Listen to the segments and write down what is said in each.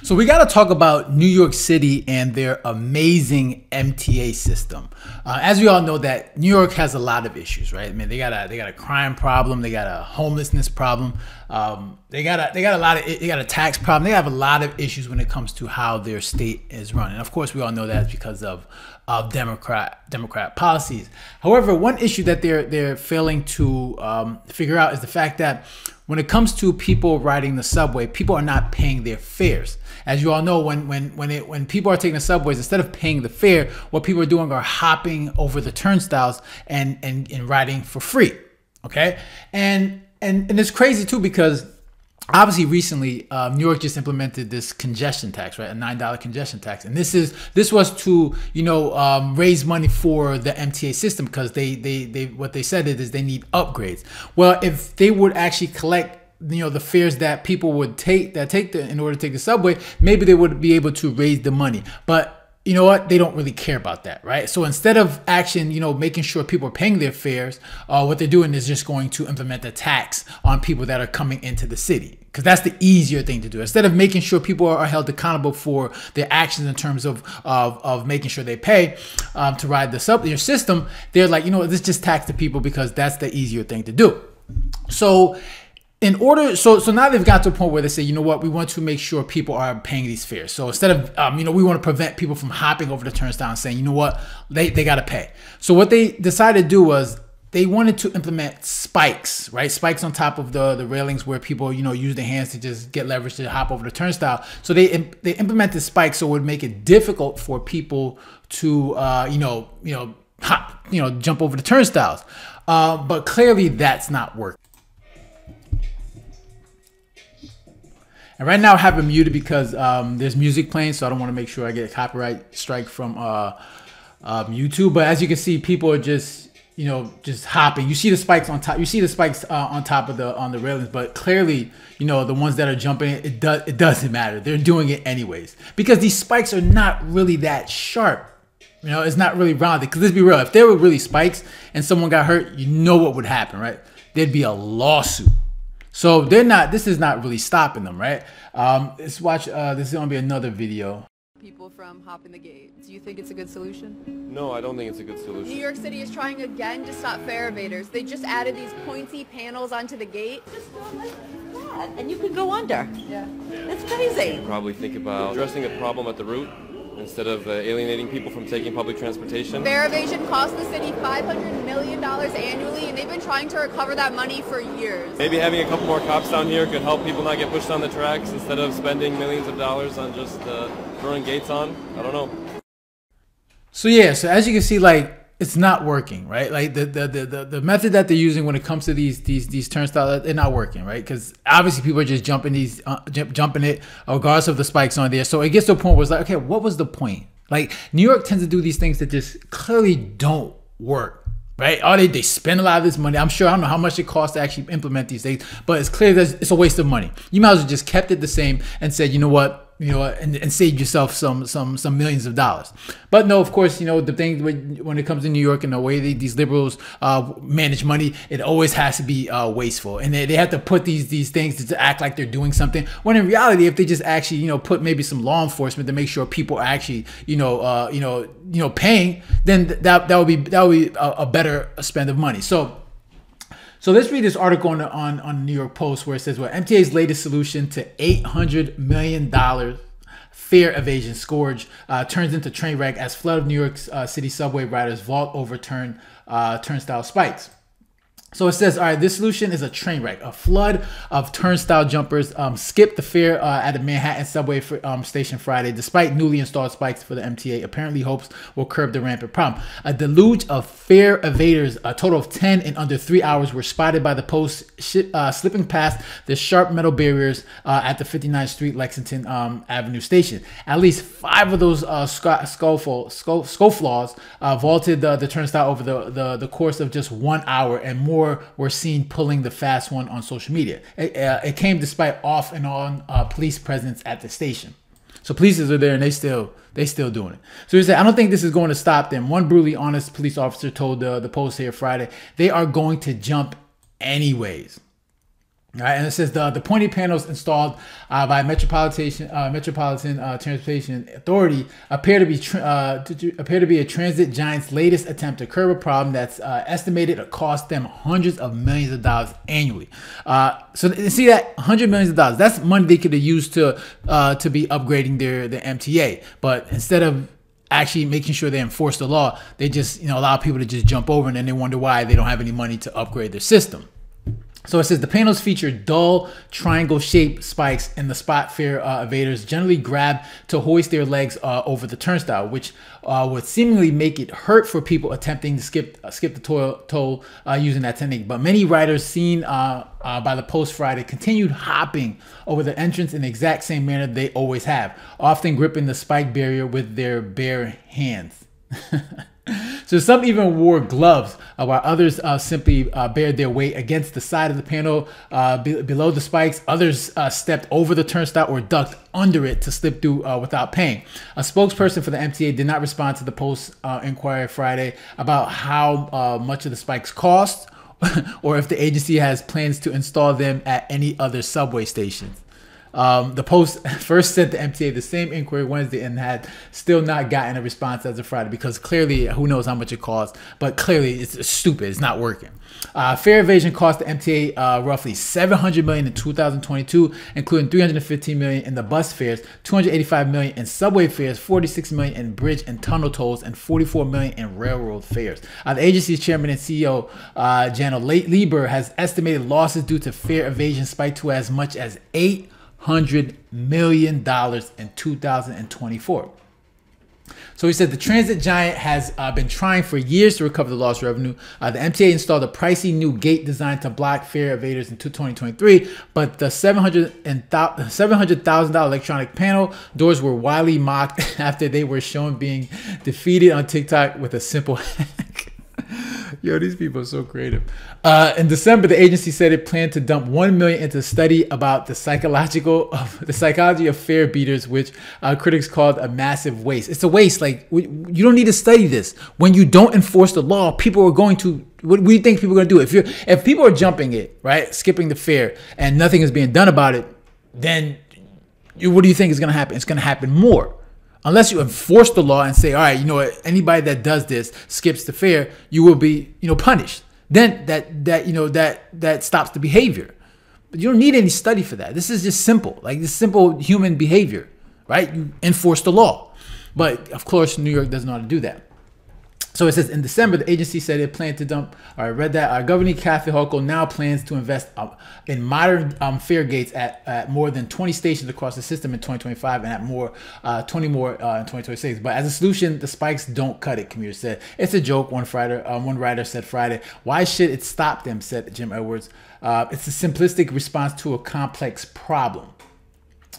So we got to talk about New York City and their amazing MTA system. As we all know, that New York has a lot of issues, right? I mean, they got a crime problem, they got a homelessness problem, they got a tax problem. They have a lot of issues when it comes to how their state is run, and of course, we all know that's because of Democrat policies. However, one issue that they're failing to figure out is the fact that when it comes to people riding the subway, people are not paying their fares. As you all know, when people are taking the subways, instead of paying the fare, what people are doing are hopping over the turnstiles and riding for free. Okay, and it's crazy too, because obviously recently New York just implemented this congestion tax, right? A $9 congestion tax, and this was to raise money for the MTA system, because what they said is they need upgrades. Well, if they would actually collect the fares that people would take in order to take the subway, maybe they would be able to raise the money. But you know what? They don't really care about that, right? So instead of making sure people are paying their fares, what they're doing is just going to implement a tax on people that are coming into the city, because that's the easier thing to do. Instead of making sure people are held accountable for their actions in terms of making sure they pay to ride the subway system, they're like, let's just tax the people, because that's the easier thing to do. So so now they've got to a point where they say, you know what, we want to make sure people are paying these fares. So instead of, we want to prevent people from hopping over the turnstile and saying, you know what, they got to pay. So what they decided to do was they wanted to implement spikes, right? Spikes on top of the railings where people, use their hands to just get leverage to hop over the turnstile. So they implemented spikes so it would make it difficult for people to, jump over the turnstiles. But clearly that's not working. And right now I have it muted because there's music playing, so I don't want to make sure I get a copyright strike from YouTube. But as you can see, people are just hopping. You see the spikes on top. You see the spikes on top of the railings. But clearly, the ones that are jumping, it doesn't matter. They're doing it anyways, because these spikes are not really that sharp. It's not really rounded. Because let's be real, if there were really spikes and someone got hurt, you know what would happen, right? There'd be a lawsuit. So this is not really stopping them, right? Let's watch, this is gonna be another video. People from hopping the gate. Do you think it's a good solution? No, I don't think it's a good solution. New York City is trying again to stop fare evaders. They just added these pointy panels onto the gate. Just go like that, and you can go under. Yeah. It's crazy. Probably think about addressing a problem at the root instead of alienating people from taking public transportation. Fare evasion costs the city $500 million annually, and they've been trying to recover that money for years. Maybe having a couple more cops down here could help people not get pushed on the tracks instead of spending millions of dollars on just throwing gates on. I don't know. So yeah, so as you can see, like, it's not working, right? Like the method that they're using when it comes to these turnstiles, they're not working, right? Because obviously people are just jumping it regardless of the spikes on there. So it gets to a point where it's like, okay, what was the point? Like, New York tends to do these things that just clearly don't work, right? They spend a lot of this money. I don't know how much it costs to actually implement these things, but it's clear that it's a waste of money. You might as well just kept it the same and said, you know what, and save yourself some millions of dollars. But no, of course, the thing when it comes to New York and the way these liberals manage money, it always has to be wasteful, and they have to put these things to act like they're doing something. When in reality, if they just actually put maybe some law enforcement to make sure people are actually paying, then that would be a better spend of money. So let's read this article on New York Post, where it says, well, MTA's latest solution to $800 million fare evasion scourge turns into train wreck as flood of New York City subway riders vault over turnstile spikes. So it says, all right, this solution is a train wreck. A flood of turnstile jumpers skipped the fare at the Manhattan subway station Friday, despite newly installed spikes for the MTA apparently hopes will curb the rampant problem. A deluge of fare evaders, a total of 10 in under 3 hours, were spotted by the Post slipping past the sharp metal barriers at the 59th Street Lexington Avenue station. At least 5 of those scofflaws vaulted the turnstile over the course of just 1 hour, and more were seen pulling the fast one on social media. It came despite off and on police presence at the station. So police are there and they still doing it. So he said, I don't think this is going to stop them. One brutally honest police officer told the Post here Friday, they are going to jump anyways. All right, and it says the pointy panels installed by Metropolitan Transportation Authority appear to be a transit giant's latest attempt to curb a problem that's estimated to cost them hundreds of millions of dollars annually. So you see that $100 million, that's money they could have used to be upgrading their MTA, but instead of actually making sure they enforce the law, they just allow people to just jump over, and then they wonder why they don't have any money to upgrade their system. So it says the panels feature dull triangle-shaped spikes, and the spot fare evaders generally grab to hoist their legs over the turnstile, which would seemingly make it hurt for people attempting to skip the toll using that technique. But many riders seen by the Post Friday continued hopping over the entrance in the exact same manner they always have, often gripping the spike barrier with their bare hands. So some even wore gloves, while others simply bared their weight against the side of the panel below the spikes. Others stepped over the turnstile or ducked under it to slip through without paying. A spokesperson for the MTA did not respond to the Post inquiry Friday about how much of the spikes cost or if the agency has plans to install them at any other subway stations. The Post first sent the MTA the same inquiry Wednesday and had still not gotten a response as of Friday, because clearly, who knows how much it costs, but clearly it's stupid. It's not working. Fare evasion cost the MTA roughly $700 million in 2022, including $315 million in the bus fares, $285 million in subway fares, $46 million in bridge and tunnel tolls, and $44 million in railroad fares. The agency's chairman and CEO, Janet Lieber, has estimated losses due to fare evasion spiked to as much as $800 million in 2024. So he said the transit giant has been trying for years to recover the lost revenue. The MTA installed a pricey new gate designed to block fare evaders in 2023, but the $700,000 electronic panel doors were widely mocked after they were shown being defeated on TikTok with a simple hack. Yo, these people are so creative. In December, the agency said it planned to dump $1 million into a study about the psychology of fare beaters, which critics called a massive waste. It's a waste. Like, you don't need to study this. When you don't enforce the law, people are going to. What do you think people are going to do? If people are jumping it, right, skipping the fare, and nothing is being done about it, then what do you think is going to happen? It's going to happen more. Unless you enforce the law and say, all right, you know what, anybody that does this, skips the fare, you will be, punished. Then that stops the behavior. But you don't need any study for that. This is just simple, like this simple human behavior, right? You enforce the law. But of course, New York doesn't know how to do that. So it says in December, the agency said it planned to dump. I read that. Governor Kathy Hochul now plans to invest in modern fare gates at more than 20 stations across the system in 2025 and at 20 more in 2026. But as a solution, the spikes don't cut it, commuters said. It's a joke, one writer said Friday. Why should it stop them, said Jim Edwards. It's a simplistic response to a complex problem.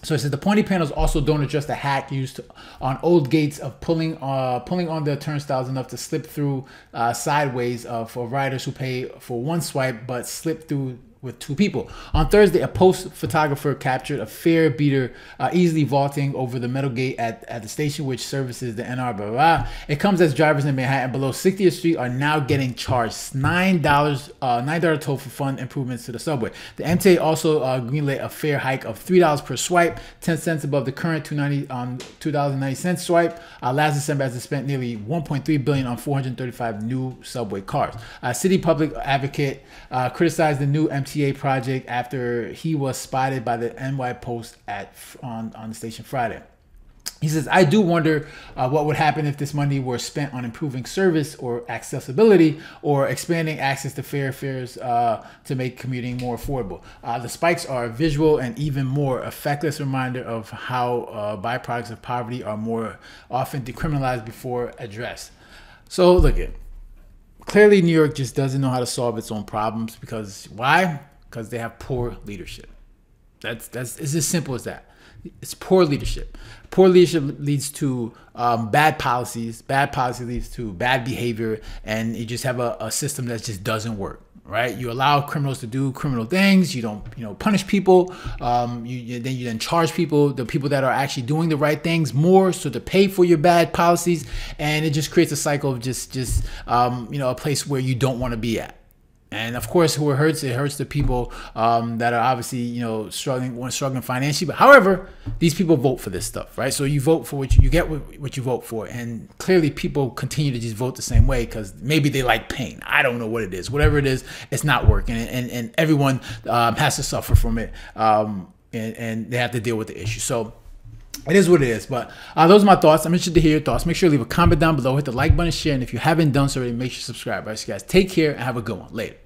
So it says the pointy panels also don't address the hack used on old gates of pulling on the turnstiles enough to slip through sideways for riders who pay for one swipe but slip through with two people. On Thursday, a Post photographer captured a fare beater easily vaulting over the metal gate at the station, which services the NR. Blah, blah, blah. It comes as drivers in Manhattan below 60th Street are now getting charged $9 toll for fund improvements to the subway. The MTA also greenlit a fare hike of $3 per swipe, 10 cents above the current $2.90 swipe. Last December, as it spent nearly $1.3 billion on 435 new subway cars. City public advocate criticized the new MTA project after he was spotted by the NY Post on the station Friday. He says, I do wonder what would happen if this money were spent on improving service or accessibility or expanding access to fares to make commuting more affordable. The spikes are a visual and even more effectless reminder of how byproducts of poverty are more often decriminalized before addressed. So look at clearly, New York just doesn't know how to solve its own problems because why? Because they have poor leadership. It's as simple as that. It's poor leadership. Poor leadership leads to bad policies. Bad policy leads to bad behavior, and you just have a system that just doesn't work. Right? You allow criminals to do criminal things. You don't, punish people. You then charge people, the people that are actually doing the right things, more so to pay for your bad policies, and it just creates a cycle of just a place where you don't want to be at. And of course, who it hurts the people that are obviously, you know, struggling financially. But however, these people vote for this stuff, right? So you vote for you get what you vote for, and clearly people continue to just vote the same way because maybe they like pain. I don't know what it is. Whatever it is, it's not working, and everyone has to suffer from it, and they have to deal with the issue. So it is what it is. But those are my thoughts. I'm interested to hear your thoughts. Make sure to leave a comment down below, hit the like button, share, and if you haven't done so already, make sure to subscribe. All right, so guys, take care and have a good one. Later.